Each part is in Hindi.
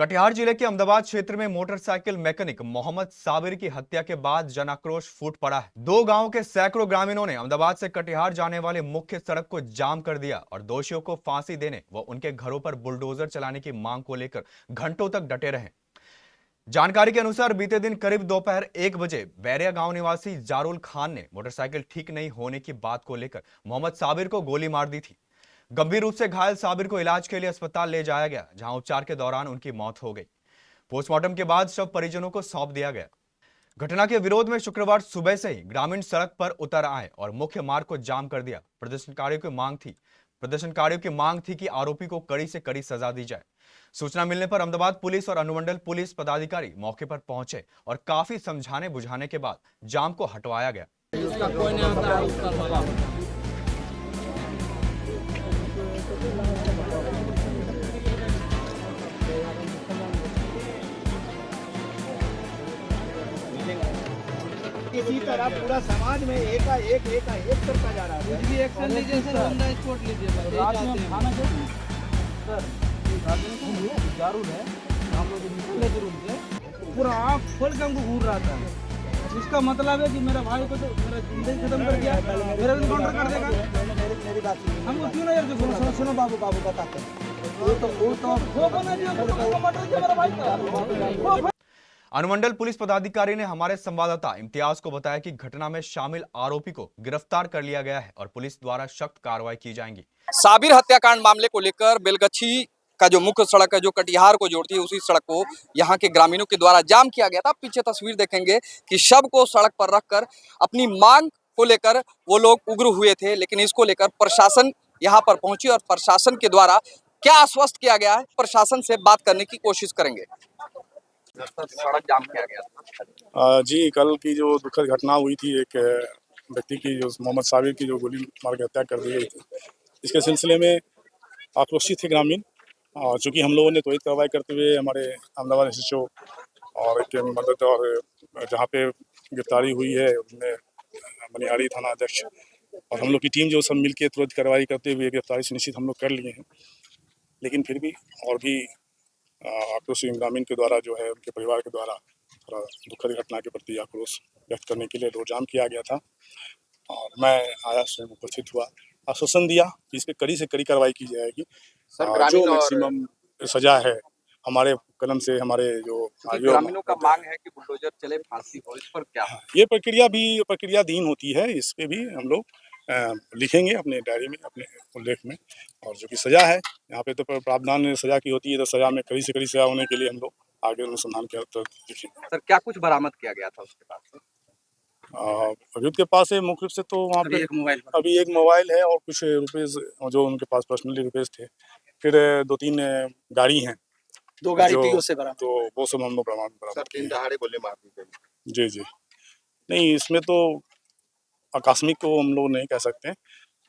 कटिहार जिले के अहमदाबाद क्षेत्र में मोटरसाइकिल मैकेनिक मोहम्मद साबिर की हत्या के बाद जनाक्रोश फूट पड़ा है। दो गांवों के सैकड़ों ग्रामीणों ने अहमदाबाद से कटिहार जाने वाले मुख्य सड़क को जाम कर दिया और दोषियों को फांसी देने व उनके घरों पर बुलडोजर चलाने की मांग को लेकर घंटों तक डटे रहे। जानकारी के अनुसार बीते दिन करीब दोपहर 1 बजे बैरिया गांव निवासी जारुल खान ने मोटरसाइकिल ठीक नहीं होने की बात को लेकर मोहम्मद साबिर को गोली मार दी थी। गंभीर रूप से घायल साबिर को इलाज के लिए अस्पताल ले जाया गया, जहां उपचार के दौरान उनकी मौत हो गई। पोस्टमार्टम के बाद शव परिजनों को सौंप दिया गया। घटना के विरोध में शुक्रवार सुबह से ही ग्रामीण सड़क पर उतर आए और मुख्य मार्ग को जाम कर दिया। प्रदर्शनकारियों की मांग थी कि आरोपी को कड़ी से कड़ी सजा दी जाए। सूचना मिलने पर अहमदाबाद पुलिस और अनुमंडल पुलिस पदाधिकारी मौके पर पहुंचे और काफी समझाने बुझाने के बाद जाम को हटवाया गया। इसी तरह पूरा समाज में एक करता जा रहा है। कुछ भी एक्शन लीजिए सर, ऑन द स्पॉट लीजिए। रात में खाना चाहिए सर, जरूर है। हम लोग निकले जरूर से पूरा आँख खोल के हमको घूर रहा था। इसका मतलब है कि मेरा भाई को तो मेरा जिंदगी खत्म कर दिया, मेरा एनकाउंटर कर देगा। मेरी बात हमको क्यों नहीं यार? सुनो बाबू बताते हैं वो तो मेरा भाई का। अनुमंडल पुलिस पदाधिकारी ने हमारे संवाददाता इम्तियाज को बताया कि घटना में शामिल आरोपी को गिरफ्तार कर लिया गया है और पुलिस द्वारा सख्त कार्रवाई की जाएगी। साबिर हत्याकांड मामले को लेकर बेलगछी का जो मुख्य सड़क है जो कटिहार को जोड़ती है, उसी सड़क को यहाँ के ग्रामीणों के द्वारा जाम किया गया था। पीछे तस्वीर देखेंगे कि शव को सड़क पर रखकर अपनी मांग को लेकर वो लोग उग्र हुए थे, लेकिन इसको लेकर प्रशासन यहाँ पर पहुंची और प्रशासन के द्वारा क्या आश्वस्त किया गया है, प्रशासन से बात करने की कोशिश करेंगे। सड़क जाम किया गया था जी, कल की जो दुखद घटना हुई थी, एक व्यक्ति की जो मोहम्मद साबिर की जो गोली मार के हत्या कर दी गई थी, इसके सिलसिले में आक्रोशित थे ग्रामीण। और चूँकि हम लोगों ने त्वरित कार्रवाई करते हुए हमारे अहमदाबाद SHO और के मदद और जहाँ पे गिरफ्तारी हुई है उसमें मनिहारी थाना अध्यक्ष और हम लोग की टीम जो सब मिल के तुरंत कार्रवाई करते हुए गिरफ्तारी सुनिश्चित हम लोग कर लिए हैं। लेकिन फिर भी और भी आक्रोशित ग्रामीण के द्वारा जो है उनके परिवार के द्वारा थोड़ा दुखद घटना के प्रति आक्रोश व्यक्त करने के लिए रोड जाम किया गया था और मैं आया स्वयं उपस्थित हुआ, आश्वासन दिया कि इस पर कड़ी से कड़ी कार्रवाई की जाएगी। जो मैक्सिमम सजा है हमारे कलम से, हमारे जो ग्रामीणों का मांग है कि बुलडोजर चले, फांसी हो, इस पर क्या? ये प्रक्रियाधीन होती है। इस पे भी हम लोग लिखेंगे अपने डायरी में, अपने उल्लेख में। और जो कि सजा है यहाँ पे तो प्रावधान सजा की होती है, तो सजा में कड़ी से कड़ी सजा होने के लिए हम लोग आगे अनुसंधान के तो लिखेंगे। सर, क्या कुछ बरामद किया गया था उसके पास से? अभियुक्त के पास है मुख्य रूप से तो वहाँ पे अभी एक मोबाइल है और कुछ रुपीज जो उनके पास पर्सनली रुपीज थे। फिर 2-3 गाड़ी हैं, 2 गाड़ी पीओ से बरामद, तो वो सब हम लोग बरामद। 3 दहाड़े गोली मार दी गई। जी जी, नहीं इसमें तो आकस्मिक को हम लोग नहीं कह सकते,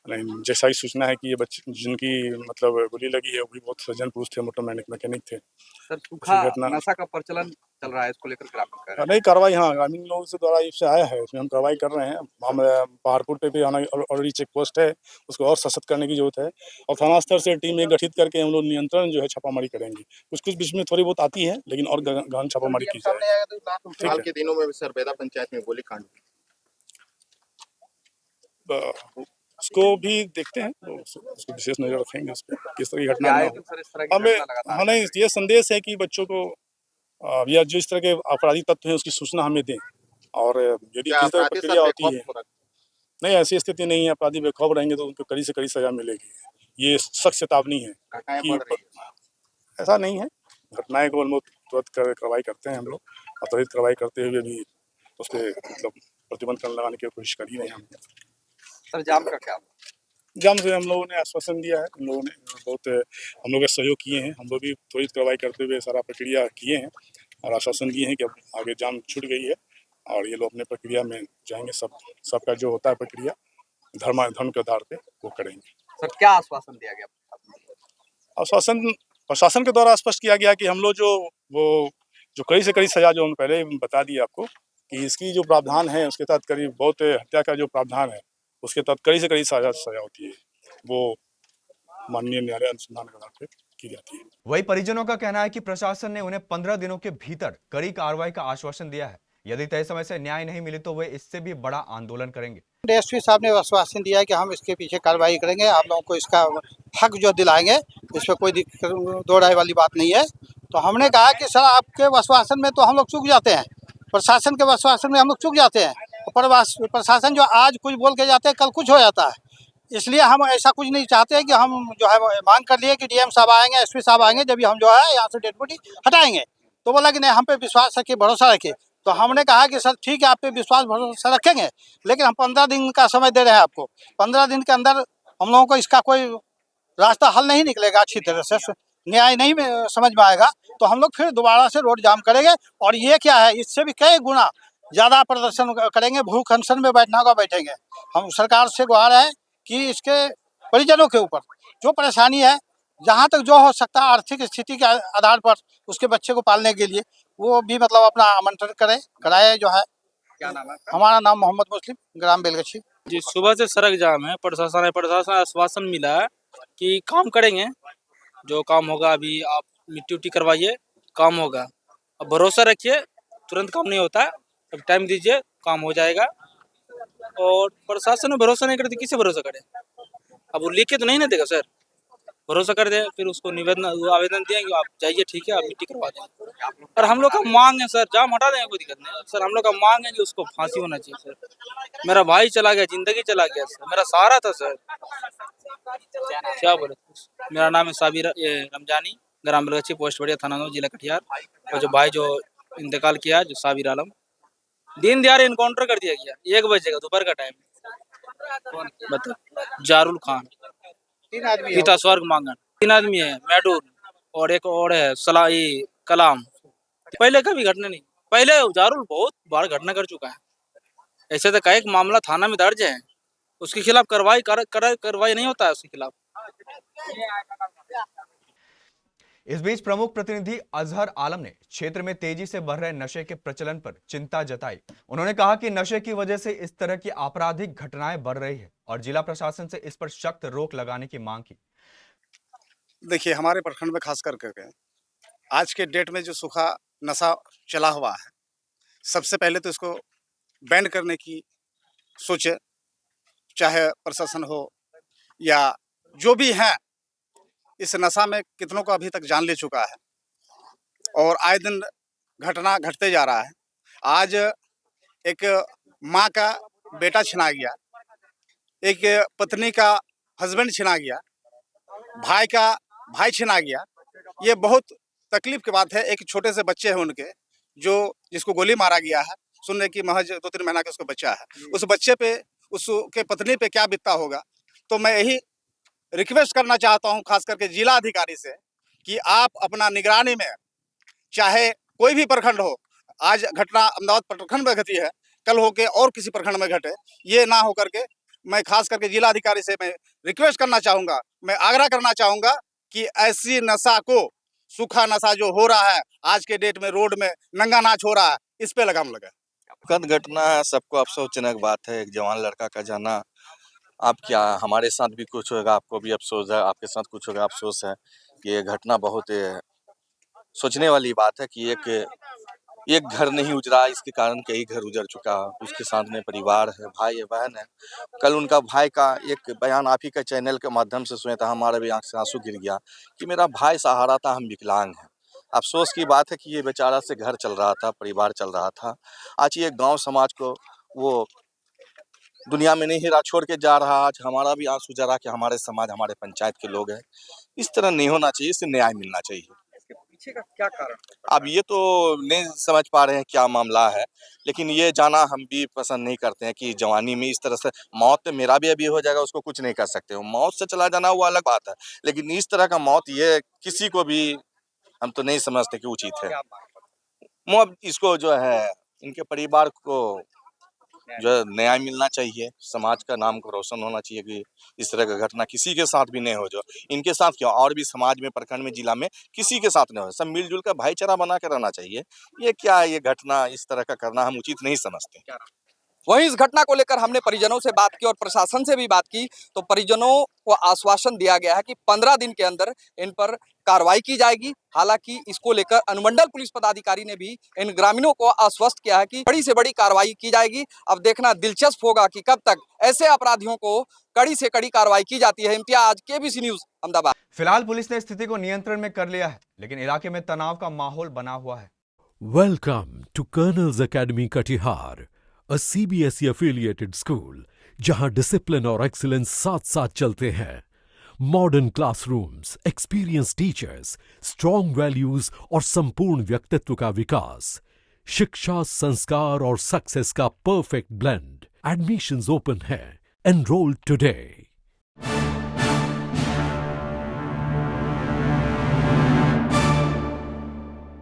लेकिन जैसा ही सूचना है कि ये बच्चे जिनकी मतलब गोली लगी है वो भी बहुत सज्जन पुरुष थे, मोटर मैकेनिक थे। सर, सूखा नशा का प्रचलन चल रहा है, इसको लेकर ग्रामीण कर रहे हैं। नहीं, कार्रवाई हाँ ग्रामीण लोगों से द्वारा इससे आया है, उसमें हम कार्रवाई कर रहे हैं। हम पहाड़पुर पे भी ऑलरेडी चेक पोस्ट है, उसको और सशक्त करने की जरूरत है और थाना स्तर से टीम एक गठित करके हम लोग नियंत्रण जो है छापामारी करेंगे। कुछ बीच में थोड़ी बहुत आती है, लेकिन और गहन छापामारी की जाएगी। हाल के दिनों में सरबेदा पंचायत में गोलीकांड, उसको भी देखते हैं, तो उसको विशेष नजर रखेंगे उस पर, किस तरह की घटना हमें। हमें ये संदेश है कि बच्चों को या जो इस तरह के अपराधी तत्व हैं उसकी सूचना हमें दें, और यदि किस तरह प्रक्रिया होती है, नहीं ऐसी स्थिति नहीं है, अपराधी बेखौफ रहेंगे तो उनको कड़ी से कड़ी सजा मिलेगी। ये सख्त चेतावनी है कि ऐसा नहीं है। घटनाएं को हम लोग तुरंत कार्रवाई करते हैं हम लोग, और त्वरित कार्रवाई करते हुए भी उस पर मतलब प्रतिबंध करने लगाने की कोशिश कर ही रहे हैं हम। सर, जाम का क्या? जाम से हम लोगों ने आश्वासन दिया है, हम लोगों ने बहुत हम लोग सहयोग किए हैं, हम लोग भी त्वरित कार्रवाई करते हुए सारा प्रक्रिया किए हैं और आश्वासन दिए हैं कि अब आगे जाम छूट गई है और ये लोग अपने प्रक्रिया में जाएंगे। सबका जो होता है प्रक्रिया धर्म के आधार पे वो करेंगे। सर, क्या आश्वासन दिया गया? आश्वासन प्रशासन के द्वारा स्पष्ट किया गया कि हम लोग जो कड़ी से कड़ी सजा जो हम पहले बता दिए आपको कि इसकी जो प्रावधान है उसके तहत करीब बहुत हत्या का जो प्रावधान है उसके तहत कड़ी से कड़ी सजा होती है, वो माननीय न्यायालय अनुसंधान के आधार पे की जाती है। वही परिजनों का कहना है कि प्रशासन ने उन्हें 15 दिनों के भीतर कड़ी कार्रवाई का आश्वासन दिया है। यदि तय समय से न्याय नहीं मिले तो वे इससे भी बड़ा आंदोलन करेंगे। डीएसपी साहब ने आश्वासन दिया है कि हम इसके पीछे कार्रवाई करेंगे, आप लोगों को इसका हक जो दिलाएंगे, इस पर कोई दो राय वाली बात नहीं है। तो हमने कहा कि सर आपके आश्वासन में तो हम लोग चूक जाते हैं, प्रशासन के आश्वासन में हम लोग चूक जाते हैं। प्रशासन जो आज कुछ बोल के जाते हैं कल कुछ हो जाता है, इसलिए हम ऐसा कुछ नहीं चाहते कि हम जो है मांग कर लिए कि डीएम साहब आएंगे, एसपी साहब आएंगे, जब हम जो है यहाँ से डेड बॉडी हटाएंगे। तो बोला कि नहीं, हम पे विश्वास रखिए, भरोसा रखिए। तो हमने कहा कि सर ठीक है, आप पे विश्वास भरोसा रखेंगे, लेकिन हम 15 दिन का समय दे रहे हैं आपको। 15 दिन के अंदर हम लोगों को इसका कोई रास्ता हल नहीं निकलेगा, अच्छी तरह से न्याय नहीं समझ में आएगा, तो हम लोग फिर दोबारा से रोड जाम करेंगे। और ये क्या है, इससे भी कई गुना ज़्यादा प्रदर्शन करेंगे, भूख अनशन में बैठना होगा, बैठेंगे। हम सरकार से गुहार है कि इसके परिजनों के ऊपर जो परेशानी है, जहाँ तक जो हो सकता है आर्थिक स्थिति के आधार पर उसके बच्चे को पालने के लिए वो भी मतलब अपना आमंत्रण कराए जो है। क्या नाम है? हमारा नाम मोहम्मद मुस्लिम, ग्राम बेलगछी। जी, सुबह से सड़क जाम है। प्रशासन आश्वासन मिला है कि काम करेंगे, जो काम होगा अभी आप मिट्टी उट्टी करवाइए, काम होगा। अब भरोसा रखिए, तुरंत काम नहीं होता है, अब टाइम दीजिए, काम हो जाएगा। और प्रशासन में भरोसा नहीं करते, किसे भरोसा करे? अब वो लिख के तो नहीं ना देगा सर, भरोसा कर दे, फिर उसको निवेदन आवेदन देंगे, आप जाइए, ठीक है, आप मिट्टी करवा दें। और हम लोग का मांग है सर, जाम हटा देंगे, कोई दिक्कत नहीं सर। हम लोग का मांग है कि उसको फांसी होना चाहिए सर। मेरा भाई चला गया, जिंदगी चला गया सर, मेरा सहारा था सर। क्या बोले? मेरा नाम है साबिर रमजानी, ग्राम बेलगछी, पोस्ट बढ़िया, थाना 9, जिला कटिहार। और जो भाई जो इंतकाल किया, जो साबिर आलम, दिन दिहाड़े इनकाउंटर कर दिया गया, 1 बजे का दोपहर का टाइम। बता, जारुल खान, 3 आदमी पिता स्वर्ग मांगन, 3 आदमी है, मैडूल और एक और है सलाई कलाम। पहले का भी घटना नहीं, पहले जारुल बहुत बार घटना कर चुका है। ऐसे तो कई मामला थाना में दर्ज है, उसके खिलाफ कार्रवाई नहीं होता है उसके खिलाफ। इस बीच प्रमुख प्रतिनिधि अजहर आलम ने क्षेत्र में तेजी से बढ़ रहे नशे के प्रचलन पर चिंता जताई। उन्होंने कहा कि नशे की वजह से इस तरह की आपराधिक घटनाएं बढ़ रही है और जिला प्रशासन से इस पर सख्त रोक लगाने की मांग की। देखिए, हमारे प्रखंड में खास करके आज के डेट में जो सूखा नशा चला हुआ है, सबसे पहले तो इसको बैन करने की सोचे, चाहे प्रशासन हो या जो भी है। इस नशा में कितनों को अभी तक जान ले चुका है और आए दिन घटना घटते जा रहा है। आज एक माँ का बेटा छिना गया, एक पत्नी का हस्बैंड छिना गया, भाई का भाई छिना गया। ये बहुत तकलीफ की बात है। एक छोटे से बच्चे हैं उनके, जो जिसको गोली मारा गया है, सुनने की महज 2-3 महीना का उसका बच्चा है। उस बच्चे पे, उसके पत्नी पे क्या बीतता होगा। तो मैं यही रिक्वेस्ट करना चाहता हूं खास करके जिला अधिकारी से कि आप अपना निगरानी में, चाहे कोई भी प्रखंड हो, आज घटना अहमदाबाद प्रखंड में घटी है, कल होके और किसी प्रखंड में घटे, ये ना हो करके मैं खास करके जिला अधिकारी से मैं रिक्वेस्ट करना चाहूँगा, मैं आग्रह करना चाहूँगा कि ऐसी नशा को, सूखा नशा जो हो रहा है आज के डेट में, रोड में नंगा नाच हो रहा है, इस पे लगाम लगे। दुखद घटना है, सबको अफसोसजनक बात है, एक जवान लड़का का जाना। आप क्या, हमारे साथ भी कुछ होगा, आपको भी अफसोस है, आपके साथ कुछ होगा, अफसोस है। ये घटना बहुत सोचने वाली बात है कि एक घर नहीं उजड़ा, इसके कारण कई घर उजड़ चुका। उसके साथ में परिवार है, भाई है, बहन है। कल उनका भाई का एक बयान आप ही के चैनल के माध्यम से सुना था, हमारे भी आंख से आंसू गिर गया कि मेरा भाई सहारा था, हम विकलांग हैं। अफसोस की बात है कि ये बेचारा से घर चल रहा था, परिवार चल रहा था। आज ये गांव समाज को वो दुनिया में नहीं छोड़ के जा रहा। आज हमारा भी आंसू जरा कि हमारे समाज, हमारे पंचायत के लोग हैं। इस तरह नहीं होना चाहिए, इससे न्याय मिलना चाहिए। इसके पीछे का क्या कारण? अब ये तो नहीं समझ पा रहे हैं क्या मामला है, लेकिन ये जाना हम भी पसंद नहीं करते हैं कि जवानी में इस तरह से मौत तो मेरा भी अभी हो जाएगा, उसको कुछ नहीं कर सकते हो। मौत से चला जाना वो अलग बात है, लेकिन इस तरह का मौत ये किसी को भी हम तो नहीं समझते कि उचित है। अब इसको जो है, इनके परिवार को जो है न्याय मिलना चाहिए, समाज का नाम को रोशन होना चाहिए कि इस तरह का घटना किसी के साथ भी नहीं हो। जो इनके साथ क्यों, और भी समाज में, प्रखंड में, जिला में किसी के साथ नहीं हो। सब मिलजुल कर भाईचारा बना कर रहना चाहिए। ये क्या है, ये घटना इस तरह का करना हम उचित नहीं समझते। वहीं इस घटना को लेकर हमने परिजनों से बात की और प्रशासन से भी बात की, तो परिजनों को आश्वासन दिया गया है कि 15 दिन के अंदर इन पर कार्रवाई की जाएगी। हालांकि इसको लेकर अनुमंडल पुलिस पदाधिकारी ने भी इन ग्रामीणों को आश्वस्त किया है कि बड़ी से बड़ी कार्रवाई की जाएगी। अब देखना दिलचस्प होगा कि कब तक ऐसे अपराधियों को कड़ी से कड़ी कार्रवाई की जाती है। Imtiaz, KBC news, Ahmedabad. फिलहाल पुलिस ने स्थिति को नियंत्रण में कर लिया है, लेकिन इलाके में तनाव का माहौल बना हुआ है। Welcome to Colonel's Academy Katihar, a CBSE affiliated school जहां डिसिप्लिन और एक्सीलेंस साथ साथ चलते हैं। Modern classrooms, experience teachers, strong values और संपूर्ण व्यक्तित्व का विकास, शिक्षा, संस्कार और सक्सेस का परफेक्ट ब्लेंड। एडमिशंस ओपन है। Enrol today.